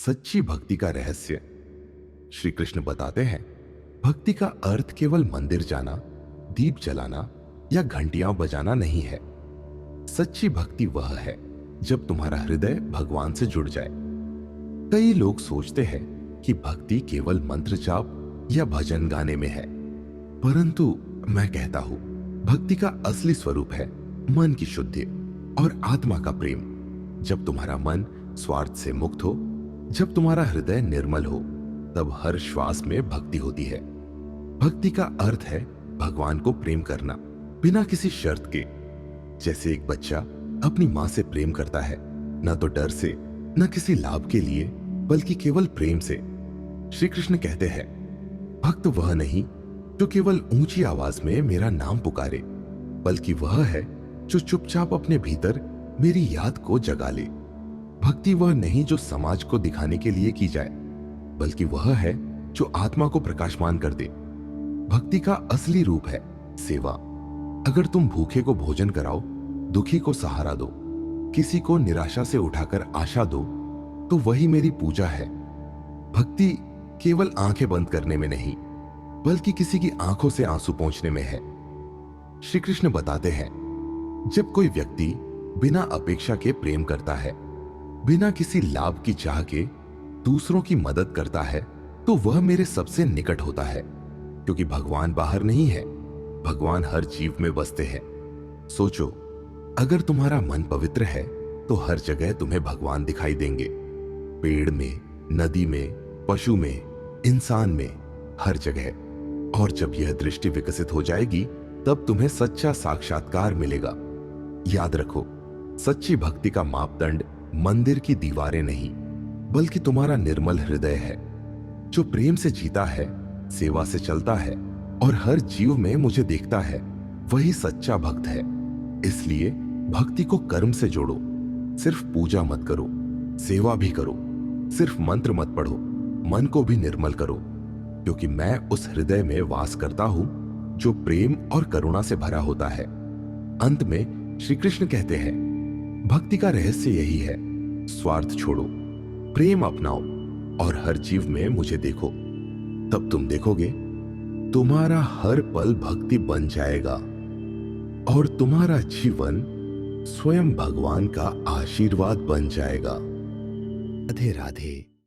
सच्ची भक्ति का रहस्य। श्री कृष्ण बताते हैं, भक्ति का अर्थ केवल मंदिर जाना, दीप जलाना या घंटियां बजाना नहीं है। सच्ची भक्ति वह है जब तुम्हारा हृदय भगवान से जुड़ जाए। कई लोग सोचते हैं कि भक्ति केवल मंत्र जाप या भजन गाने में है, परंतु मैं कहता हूं भक्ति का असली स्वरूप है मन की शुद्धि और आत्मा का प्रेम। जब तुम्हारा मन स्वार्थ से मुक्त हो, जब तुम्हारा हृदय निर्मल हो, तब हर श्वास में भक्ति होती है। भक्ति का अर्थ है भगवान को प्रेम करना बिना किसी शर्त के। जैसे एक बच्चा अपनी मां से प्रेम करता है, न तो डर से, न किसी लाभ के लिए, बल्कि केवल प्रेम से। श्री कृष्ण कहते हैं, भक्त वह नहीं जो केवल ऊंची आवाज में मेरा नाम पुकारे, बल्कि वह है जो चुपचाप अपने भीतर मेरी याद को जगा ले। भक्ति वह नहीं जो समाज को दिखाने के लिए की जाए, बल्कि वह है जो आत्मा को प्रकाशमान कर दे। भक्ति का असली रूप है सेवा। अगर तुम भूखे को भोजन कराओ, दुखी को सहारा दो, किसी को निराशा से उठाकर आशा दो, तो वही मेरी पूजा है। भक्ति केवल आंखें बंद करने में नहीं, बल्कि किसी की आंखों से आंसू पोंछने में है। श्री कृष्ण बताते हैं, जब कोई व्यक्ति बिना अपेक्षा के प्रेम करता है, बिना किसी लाभ की चाह के दूसरों की मदद करता है, तो वह मेरे सबसे निकट होता है। क्योंकि भगवान बाहर नहीं है, भगवान हर जीव में बसते हैं। सोचो, अगर तुम्हारा मन पवित्र है तो हर जगह तुम्हें भगवान दिखाई देंगे। पेड़ में, नदी में, पशु में, इंसान में, हर जगह। और जब यह दृष्टि विकसित हो जाएगी, तब तुम्हें सच्चा साक्षात्कार मिलेगा। याद रखो, सच्ची भक्ति का मापदंड मंदिर की दीवारें नहीं, बल्कि तुम्हारा निर्मल हृदय है, जो प्रेम से जीता है, सेवा से चलता है और हर जीव में मुझे देखता है। वही सच्चा भक्त है। इसलिए भक्ति को कर्म से जोड़ो। सिर्फ पूजा मत करो, सेवा भी करो। सिर्फ मंत्र मत पढ़ो, मन को भी निर्मल करो, क्योंकि मैं उस हृदय में वास करता हूं जो प्रेम और करुणा से भरा होता है। अंत में श्री कृष्ण कहते हैं, भक्ति का रहस्य यही है, स्वार्थ छोड़ो, प्रेम अपनाओ और हर जीव में मुझे देखो। तब तुम देखोगे तुम्हारा हर पल भक्ति बन जाएगा और तुम्हारा जीवन स्वयं भगवान का आशीर्वाद बन जाएगा। राधे राधे।